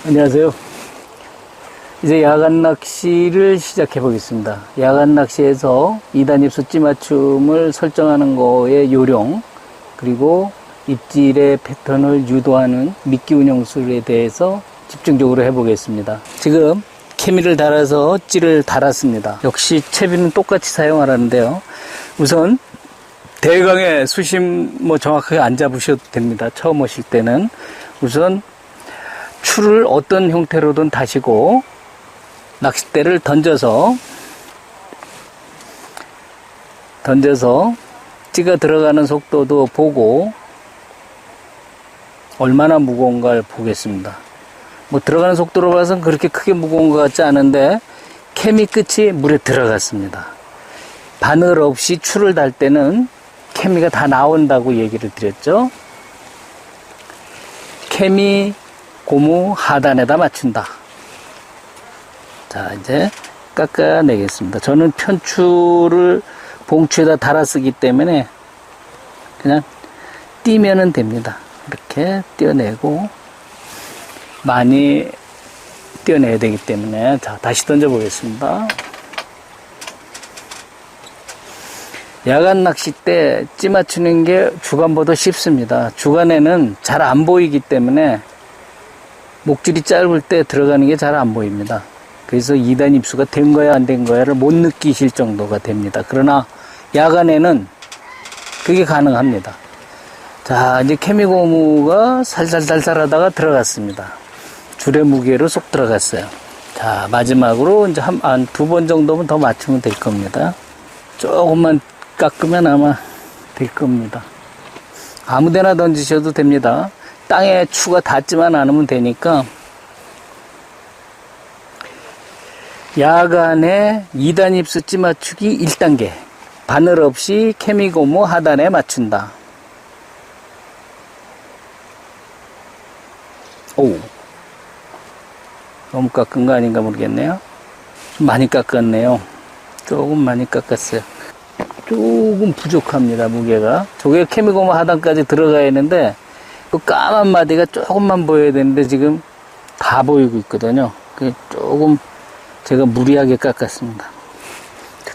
안녕하세요. 이제 야간 낚시를 시작해 보겠습니다. 야간 낚시에서 2단 입수 찌맞춤을 설정하는 거의 요령, 그리고 입질의 패턴을 유도하는 미끼 운영술에 대해서 집중적으로 해보겠습니다. 지금 케미를 달아서 찌를 달았습니다. 역시 채비는 똑같이 사용하라는데요. 우선 대강의 수심 정확하게 안 잡으셔도 됩니다. 처음 오실 때는 우선 추를 어떤 형태로든 다시고 낚싯대를 던져서 찌가 들어가는 속도도 보고 얼마나 무거운가를 보겠습니다. 들어가는 속도로 봐서는 그렇게 크게 무거운 것 같지 않은데 케미 끝이 물에 들어갔습니다. 바늘 없이 추를 달 때는 케미가 다 나온다고 얘기를 드렸죠. 케미 고무 하단에다 맞춘다. 자, 이제 깎아내겠습니다. 저는 편추를 봉추에다 달아 쓰기 때문에 그냥 띄면은 됩니다. 이렇게 띄어내고, 많이 띄어내야 되기 때문에. 자, 다시 던져 보겠습니다. 야간 낚시 때 찌 맞추는 게 주간보다 쉽습니다. 주간에는 잘 안 보이기 때문에 목줄이 짧을 때 들어가는 게 잘 안 보입니다. 그래서 2단 입수가 된 거야 안 된 거야를 못 느끼실 정도가 됩니다. 그러나 야간에는 그게 가능합니다. 자, 이제 케미고무가 살살살살 하다가 들어갔습니다. 줄의 무게로 쏙 들어갔어요. 자, 마지막으로 이제 한 두 번 정도면 더 맞추면 될 겁니다. 조금만 깎으면 아마 될 겁니다. 아무데나 던지셔도 됩니다. 땅에 추가 닿지만 않으면 되니까. 야간에 2단 입수 찌 맞추기 1단계. 바늘 없이 케미고무 하단에 맞춘다. 오, 너무 깎은 거 아닌가 모르겠네요. 좀 많이 깎았네요. 조금 많이 깎았어요. 조금 부족합니다, 무게가. 저게 케미고무 하단까지 들어가야 하는데 그 까만 마디가 조금만 보여야 되는데 지금 다 보이고 있거든요. 조금 제가 무리하게 깎았습니다.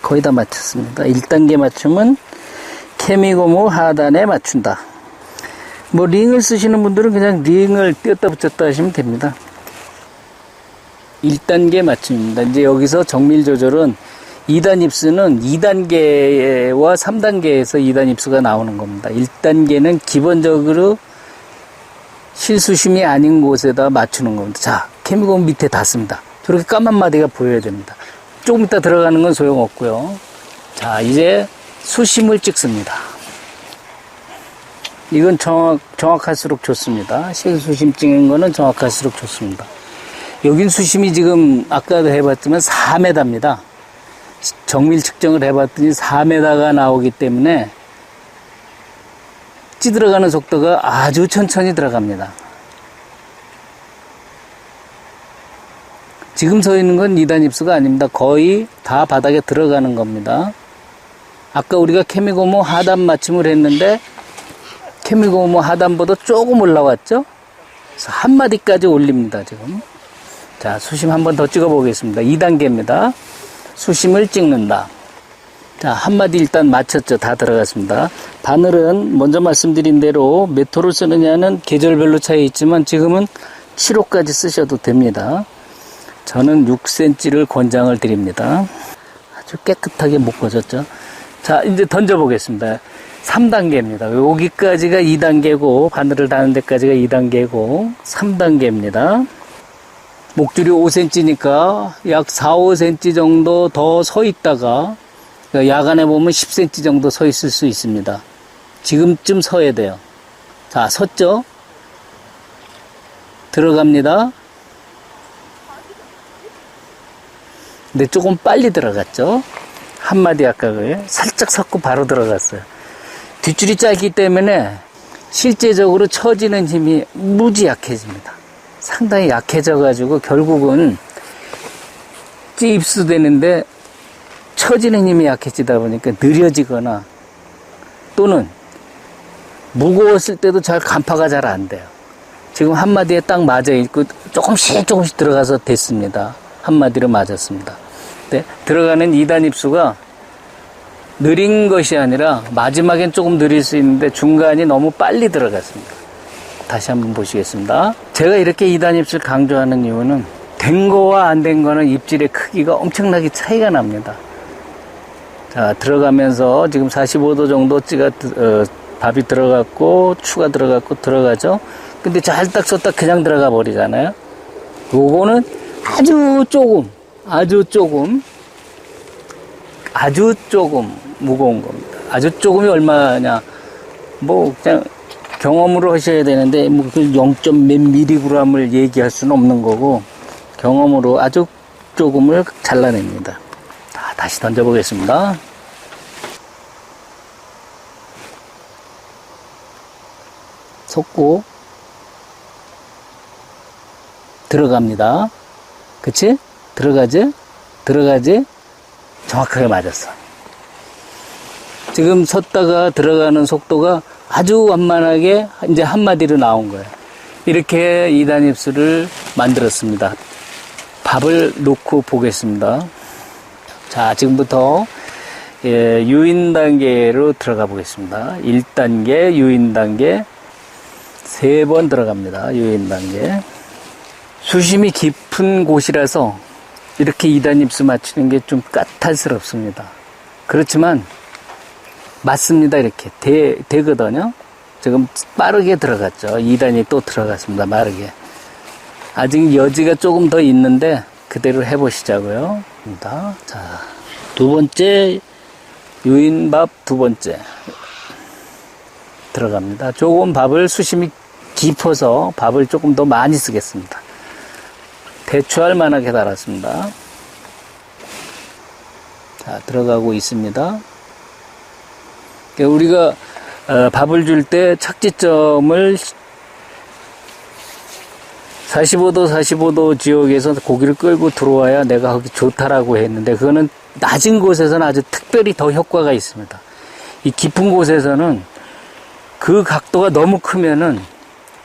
거의 다 맞췄습니다. 1단계 맞춤은 케미고무 하단에 맞춘다. 링을 쓰시는 분들은 그냥 링을 띄었다 붙였다 하시면 됩니다. 1단계 맞춤입니다. 이제 여기서 정밀 조절은 2단 입수는 2단계와 3단계에서 2단 입수가 나오는 겁니다. 1단계는 기본적으로 실수심이 아닌 곳에다 맞추는 겁니다. 자, 케미고무 밑에 닿습니다. 저렇게 까만 마디가 보여야 됩니다. 조금 이따 들어가는 건 소용없고요. 자, 이제 수심을 찍습니다. 이건 정확할수록 좋습니다. 실수심 찍는 거는 정확할수록 좋습니다. 여긴 수심이 지금 아까도 해봤지만 4m입니다. 정밀 측정을 해봤더니 4m가 나오기 때문에 찌 들어가는 속도가 아주 천천히 들어갑니다. 지금 서 있는 건 2단 입수가 아닙니다. 거의 다 바닥에 들어가는 겁니다. 아까 우리가 케미고무 하단 맞춤을 했는데 케미고무 하단보다 조금 올라왔죠? 그래서 한 마디까지 올립니다, 지금. 자, 수심 한 번 더 찍어 보겠습니다. 2단계입니다. 수심을 찍는다. 자, 한 마디 일단 맞췄죠. 다 들어갔습니다. 바늘은 먼저 말씀드린 대로 몇 호를 쓰느냐는 계절별로 차이 있지만 지금은 7호까지 쓰셔도 됩니다. 저는 6cm를 권장을 드립니다. 아주 깨끗하게 묶어졌죠. 자, 이제 던져보겠습니다. 3단계입니다. 여기까지가 2단계고 바늘을 닿는 데까지가 2단계고 3단계입니다. 목줄이 5cm니까 약 4, 5cm 정도 더 서 있다가 야간에 보면 10cm 정도 서 있을 수 있습니다. 지금쯤 서야 돼요. 자, 섰죠? 들어갑니다. 근데 조금 빨리 들어갔죠? 한마디 아까 살짝 섰고 바로 들어갔어요. 뒷줄이 짧기 때문에 실제적으로 처지는 힘이 무지 약해집니다. 상당히 약해져가지고 결국은 찌 입수되는데 처지는 힘이 약해지다 보니까 느려지거나 또는 무거웠을 때도 잘 간파가 잘 안 돼요. 지금 한 마디에 딱 맞아 있고 조금씩 들어가서 됐습니다. 한 마디로 맞았습니다. 네, 들어가는 2단 입수가 느린 것이 아니라 마지막엔 조금 느릴 수 있는데 중간이 너무 빨리 들어갔습니다. 다시 한번 보시겠습니다. 제가 이렇게 2단 입술 강조하는 이유는 된 거와 안 된 거는 입질의 크기가 엄청나게 차이가 납니다. 자, 들어가면서 지금 45도 정도 밥이 들어갔고 추가 들어갔고 들어가죠. 근데 잘딱 쳤다 그냥 들어가 버리잖아요. 요거는 아주 조금 무거운 겁니다. 아주 조금이 얼마냐, 뭐 그냥 경험으로 하셔야 되는데 뭐 그 0.몇 미리그램을 얘기할 수는 없는 거고 경험으로 아주 조금을 잘라냅니다. 자, 다시 던져보겠습니다. 속고 들어갑니다. 그치? 들어가지? 정확하게 맞았어. 지금 섰다가 들어가는 속도가 아주 완만하게 이제 한마디로 나온 거예요. 이렇게 2단 입수를 만들었습니다. 밥을 놓고 보겠습니다. 자, 지금부터 유인 단계로 들어가 보겠습니다. 1단계, 유인 단계 3번 들어갑니다. 유인 단계. 수심이 깊은 곳이라서 이렇게 2단 입수 맞추는 게 좀 까탈스럽습니다. 그렇지만 맞습니다. 이렇게 되거든요. 지금 빠르게 들어갔죠. 2단이 또 들어갔습니다. 빠르게. 아직 여지가 조금 더 있는데 그대로 해보시자고요. 자, 두 번째 유인밥 두 번째 들어갑니다. 조금 밥을 수심이 깊어서 밥을 조금 더 많이 쓰겠습니다. 대추할 만하게 달았습니다. 자, 들어가고 있습니다. 우리가 밥을 줄 때 착지점을 45도 지역에서 고기를 끌고 들어와야 내가 거기 좋다라고 했는데 그거는 낮은 곳에서는 아주 특별히 더 효과가 있습니다. 이 깊은 곳에서는 그 각도가 너무 크면은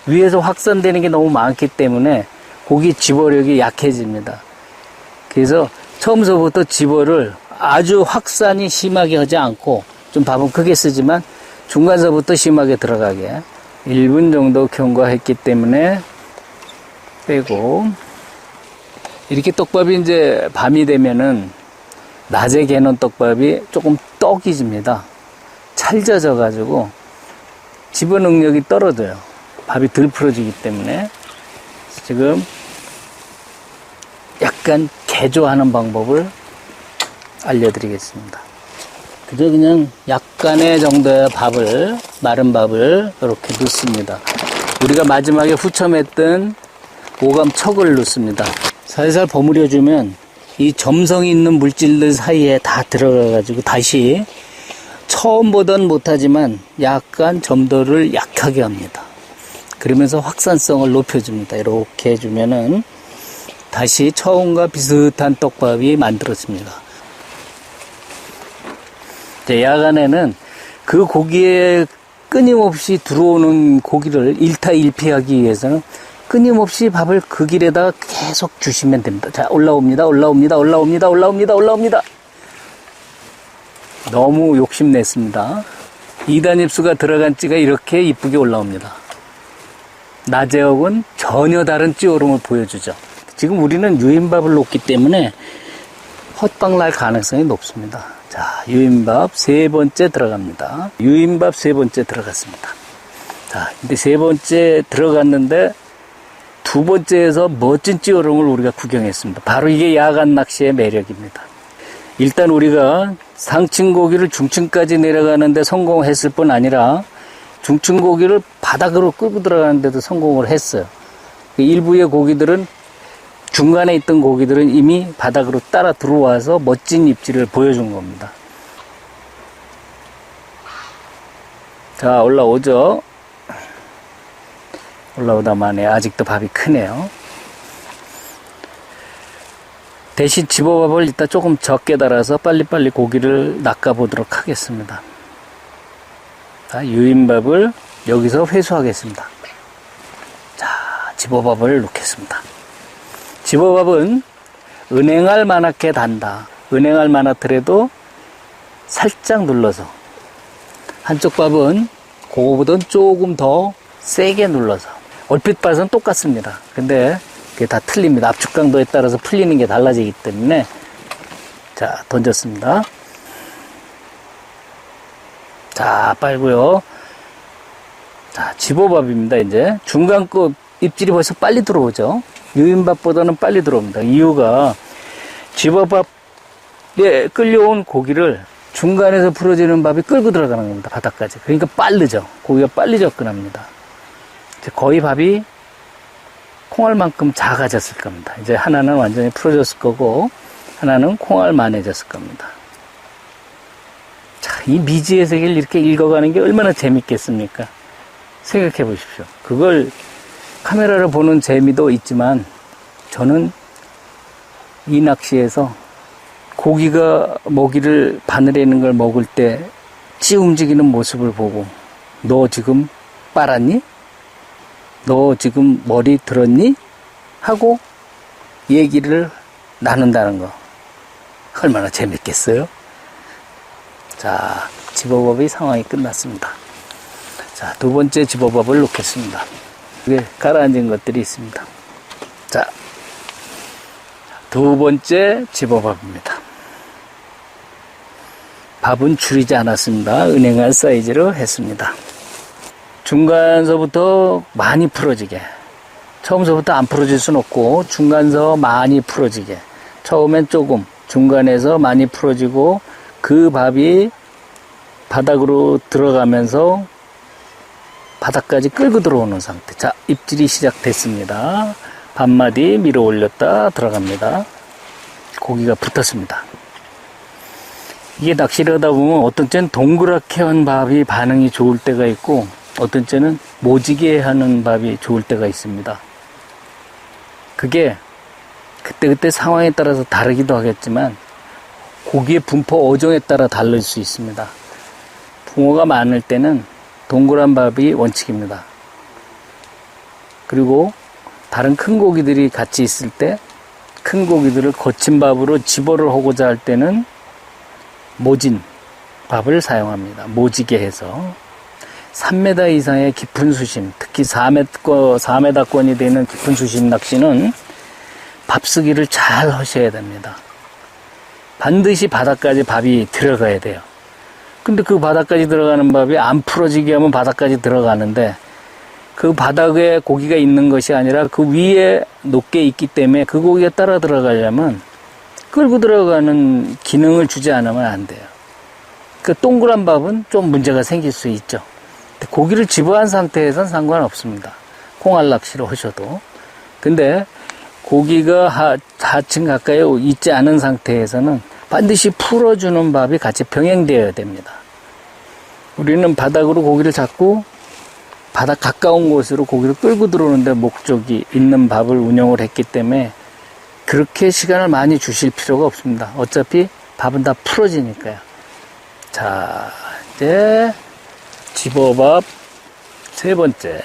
위에서 확산되는 게 너무 많기 때문에 고기 집어력이 약해집니다. 그래서 처음서부터 집어를 아주 확산이 심하게 하지 않고 좀 밥은 크게 쓰지만 중간서부터 심하게 들어가게 1분 정도 경과했기 때문에 빼고, 이렇게 떡밥이 이제 밤이 되면은 낮에 개는 떡밥이 조금 떡이집니다. 찰져져 가지고 집어 능력이 떨어져요. 밥이 덜 풀어지기 때문에. 지금 약간 개조하는 방법을 알려드리겠습니다. 그저 그냥 약간의 정도의 밥을, 마른 밥을 이렇게 넣습니다. 우리가 마지막에 후첨했던 오감 척을 넣습니다. 살살 버무려주면 이 점성이 있는 물질들 사이에 다 들어가가지고 다시 처음보다는 못하지만 약간 점도를 약하게 합니다. 그러면서 확산성을 높여줍니다. 이렇게 해주면은 다시 처음과 비슷한 떡밥이 만들어집니다. 야간에는 그 고기에 끊임없이 들어오는 고기를 1타1피하기 위해서는 끊임없이 밥을 그 길에다가 계속 주시면 됩니다. 자, 올라옵니다. 너무 욕심냈습니다. 2단 입수가 들어간 찌가 이렇게 이쁘게 올라옵니다. 낮의 억은 전혀 다른 찌오름을 보여주죠. 지금 우리는 유인밥을 놓기 때문에 헛방 날 가능성이 높습니다. 자, 유인밥 세 번째 들어갑니다. 유인밥 세 번째 들어갔습니다. 자, 근데 세 번째 들어갔는데 두 번째에서 멋진 찌오름을 우리가 구경했습니다. 바로 이게 야간 낚시의 매력입니다. 일단 우리가 상층 고기를 중층까지 내려가는데 성공했을 뿐 아니라 중층 고기를 바닥으로 끌고 들어가는데도 성공을 했어요. 일부의 고기들은, 중간에 있던 고기들은 이미 바닥으로 따라 들어와서 멋진 입질을 보여준 겁니다. 자, 올라오죠. 올라오다만에 아직도 밥이 크네요. 대신 집어밥을 이따 조금 적게 달아서 빨리빨리 고기를 낚아보도록 하겠습니다. 자, 유인밥을 여기서 회수하겠습니다. 자, 집어밥을 넣겠습니다. 집어밥은 은행알 만하게 단다. 은행알 만하더라도 살짝 눌러서, 한쪽 밥은 그거보다 조금 더 세게 눌러서. 얼핏 봐서는 똑같습니다. 근데 그게 다 틀립니다. 압축 강도에 따라서 풀리는 게 달라지기 때문에. 자, 던졌습니다. 자, 빨고요. 자, 집어밥입니다. 이제 중간 거 입질이 벌써 빨리 들어오죠. 유인밥보다는 빨리 들어옵니다. 이유가 집어밥에 끌려온 고기를 중간에서 풀어지는 밥이 끌고 들어가는 겁니다. 바닥까지. 그러니까 빠르죠. 고기가 빨리 접근합니다. 이제 거의 밥이 콩알만큼 작아졌을 겁니다. 이제 하나는 완전히 풀어졌을 거고 하나는 콩알만해졌을 겁니다. 자, 이 미지의 세계를 이렇게 읽어가는 게 얼마나 재밌겠습니까? 생각해 보십시오. 그걸 카메라로 보는 재미도 있지만 저는 이 낚시에서 고기가 먹이를 바늘에 있는 걸 먹을 때 찌 움직이는 모습을 보고 너 지금 빨았니? 너 지금 머리 들었니? 하고 얘기를 나눈다는 거 얼마나 재밌겠어요? 자, 집어밥의 상황이 끝났습니다. 자, 두 번째 집어밥을 넣겠습니다. 여기 가라앉은 것들이 있습니다. 자, 두 번째 집어밥입니다. 밥은 줄이지 않았습니다. 은행알 사이즈로 했습니다. 중간서부터 많이 풀어지게. 처음서부터 안 풀어질 수는 없고 중간서 많이 풀어지게. 처음엔 조금, 중간에서 많이 풀어지고 그 밥이 바닥으로 들어가면서 바닥까지 끌고 들어오는 상태. 자, 입질이 시작됐습니다. 반마디 밀어 올렸다 들어갑니다. 고기가 붙었습니다. 이게 낚시를 하다 보면 어떤 때는 동그랗게 한 밥이 반응이 좋을 때가 있고 어떤 때는 모지게 하는 밥이 좋을 때가 있습니다. 그게 그때그때 상황에 따라서 다르기도 하겠지만 고기의 분포 어종에 따라 다를 수 있습니다. 붕어가 많을 때는 동그란 밥이 원칙입니다. 그리고 다른 큰 고기들이 같이 있을 때 큰 고기들을 거친 밥으로 집어를 하고자 할 때는 모진 밥을 사용합니다. 모지게 해서 3m 이상의 깊은 수심, 특히 4m권이 되는 깊은 수심 낚시는 밥쓰기를 잘 하셔야 됩니다. 반드시 바닥까지 밥이 들어가야 돼요. 근데 그 바닥까지 들어가는 밥이 안 풀어지게 하면 바닥까지 들어가는데 그 바닥에 고기가 있는 것이 아니라 그 위에 높게 있기 때문에 그 고기가 따라 들어가려면 끌고 들어가는 기능을 주지 않으면 안 돼요. 그 동그란 밥은 좀 문제가 생길 수 있죠. 고기를 집어한 상태에선 상관없습니다. 콩알 낚시로 하셔도. 근데 고기가 하층 가까이 있지 않은 상태에서는 반드시 풀어주는 밥이 같이 병행되어야 됩니다. 우리는 바닥으로 고기를 잡고 바닥 가까운 곳으로 고기를 끌고 들어오는데 목적이 있는 밥을 운영을 했기 때문에 그렇게 시간을 많이 주실 필요가 없습니다. 어차피 밥은 다 풀어지니까요. 자, 이제 집어밥 세 번째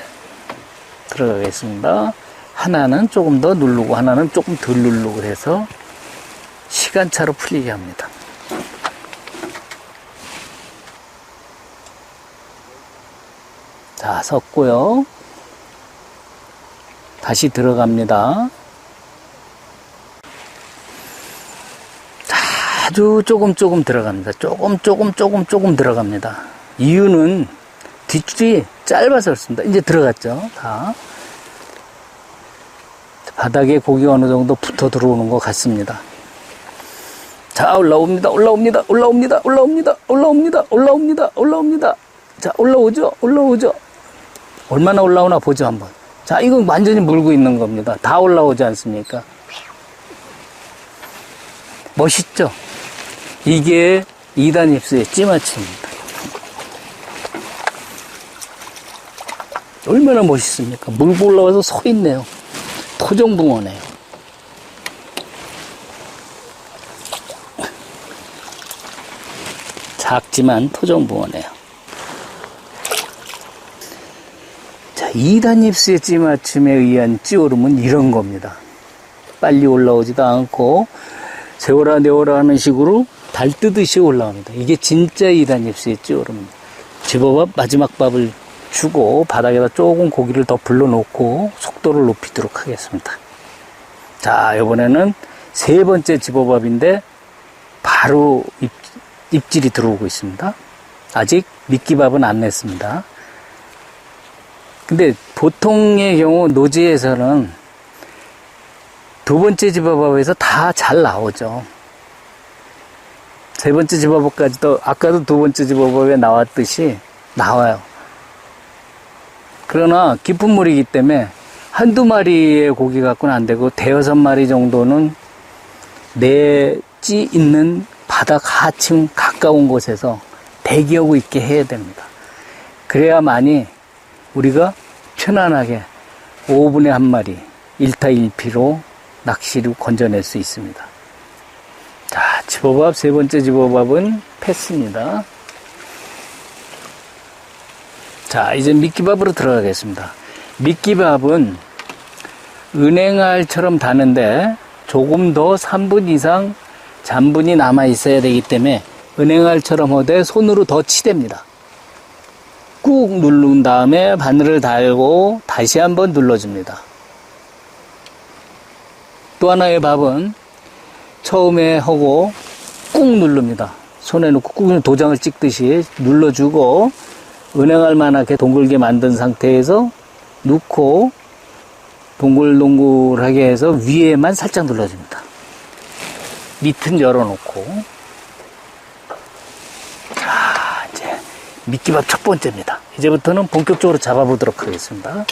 들어가겠습니다. 하나는 조금 더 누르고 하나는 조금 덜 누르고 해서 시간차로 풀리게 합니다. 자, 섰고요. 다시 들어갑니다. 아주 조금 들어갑니다. 조금 들어갑니다. 이유는 뒷줄이 짧아서 그렇습니다. 이제 들어갔죠. 다. 바닥에 고기가 어느 정도 붙어 들어오는 것 같습니다. 자, 올라옵니다. 자, 올라오죠. 얼마나 올라오나 보죠, 한번. 자, 이건 완전히 물고 있는 겁니다. 다 올라오지 않습니까? 멋있죠? 이게 2단 입수의 찌마치입니다. 얼마나 멋있습니까? 물고 올라와서 서 있네요. 토종붕어네요. 작지만 토종붕어네요. 자, 2단 입수의 찌맞춤에 의한 찌오름은 이런 겁니다. 빨리 올라오지도 않고 세워라 내워라 하는 식으로 달 뜨듯이 올라옵니다. 이게 진짜 2단 입수의 찌오름입니다. 집어밥 마지막 밥을 주고 바닥에다 조금 고기를 더 불러놓고 속도를 높이도록 하겠습니다. 자, 이번에는 세 번째 집어밥인데 바로 입질이 들어오고 있습니다. 아직 미끼밥은 안 냈습니다. 근데 보통의 경우 노지에서는 두 번째 집어밥에서 다 잘 나오죠. 세 번째 집어밥까지도 아까도 두 번째 집어밥에 나왔듯이 나와요. 그러나 깊은 물이기 때문에 한두 마리의 고기 갖고는 안 되고 대여섯 마리 정도는 내 찌 있는 바닥 하층 가까운 곳에서 대기하고 있게 해야 됩니다. 그래야만이 우리가 편안하게 5분에 한 마리 1타 1피로 낚시를 건져낼 수 있습니다. 자, 집어밥 세 번째 집어밥은 패스입니다. 자, 이제 미끼밥으로 들어가겠습니다. 미끼밥은 은행알처럼 다는데 조금 더 3분 이상 잔분이 남아 있어야 되기 때문에 은행알처럼 하되 손으로 더 치댑니다. 꾹 누른 다음에 바늘을 달고 다시 한번 눌러줍니다. 또 하나의 밥은 처음에 하고 꾹 누릅니다. 손에 놓고 꾹 도장을 찍듯이 눌러주고 은행알만하게 동글게 만든 상태에서 넣고 동글동글하게 해서 위에만 살짝 눌러줍니다. 밑은 열어놓고. 자, 이제 미끼밥 첫 번째입니다. 이제부터는 본격적으로 잡아보도록 하겠습니다.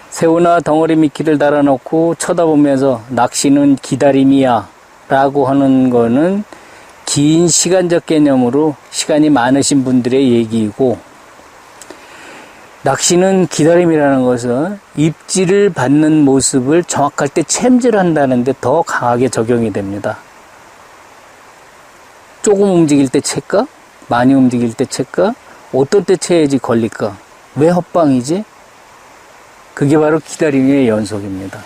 새우나 덩어리 미끼를 달아놓고 쳐다보면서 낚시는 기다림이야 라고 하는 거는 긴 시간적 개념으로 시간이 많으신 분들의 얘기이고, 낚시는 기다림이라는 것은 입질을 받는 모습을 정확할 때 챔질한다는 데 더 강하게 적용이 됩니다. 조금 움직일 때 챌까? 많이 움직일 때 챌까? 어떨 때 채야지 걸릴까? 왜 헛방이지? 그게 바로 기다림의 연속입니다.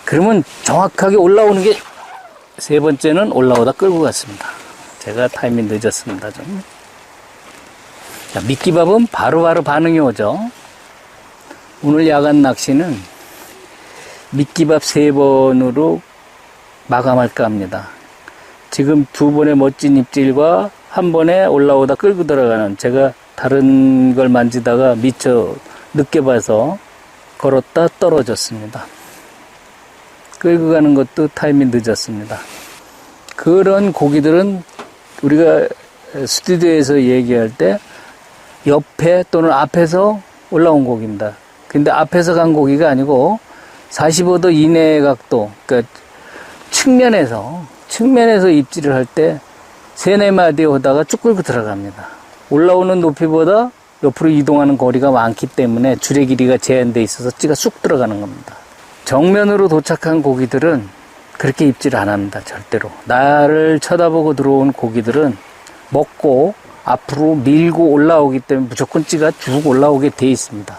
그러면 정확하게 올라오는 게 세 번째는 올라오다 끌고 갔습니다. 제가 타이밍 늦었습니다, 좀. 자, 미끼밥은 바로바로 반응이 오죠. 오늘 야간 낚시는 미끼밥 3번으로 마감할까 합니다. 지금 2번의 멋진 입질과 한 번에 올라오다 끌고 들어가는, 제가 다른 걸 만지다가 미처 늦게 봐서 걸었다 떨어졌습니다. 끌고 가는 것도 타이밍 늦었습니다. 그런 고기들은 우리가 스튜디오에서 얘기할 때 옆에 또는 앞에서 올라온 고기입니다. 근데 앞에서 간 고기가 아니고 45도 이내의 각도, 그러니까 측면에서 입질을 할 때 3-4마디 오다가 쭉 끌고 들어갑니다. 올라오는 높이보다 옆으로 이동하는 거리가 많기 때문에 줄의 길이가 제한되어 있어서 찌가 쑥 들어가는 겁니다. 정면으로 도착한 고기들은 그렇게 입질 안 합니다. 절대로. 나를 쳐다보고 들어온 고기들은 먹고 앞으로 밀고 올라오기 때문에 무조건 찌가 쭉 올라오게 돼 있습니다.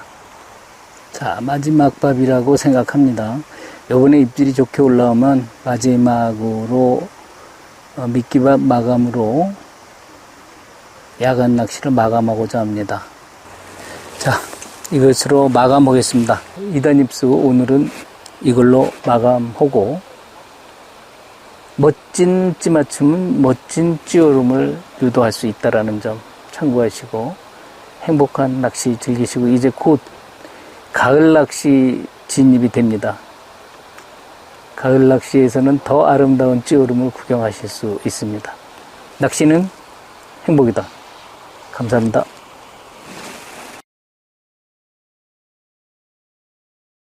자, 마지막 밥이라고 생각합니다. 요번에 입질이 좋게 올라오면 마지막으로 미끼밥 마감으로 야간 낚시를 마감하고자 합니다. 자, 이것으로 마감하겠습니다. 2단 입수 오늘은 이걸로 마감하고, 멋진 찌맞춤은 멋진 찌오름을 유도할 수 있다는 점 참고하시고 행복한 낚시 즐기시고, 이제 곧 가을 낚시 진입이 됩니다. 가을 낚시에서는 더 아름다운 찌오름을 구경하실 수 있습니다. 낚시는 행복이다. 감사합니다.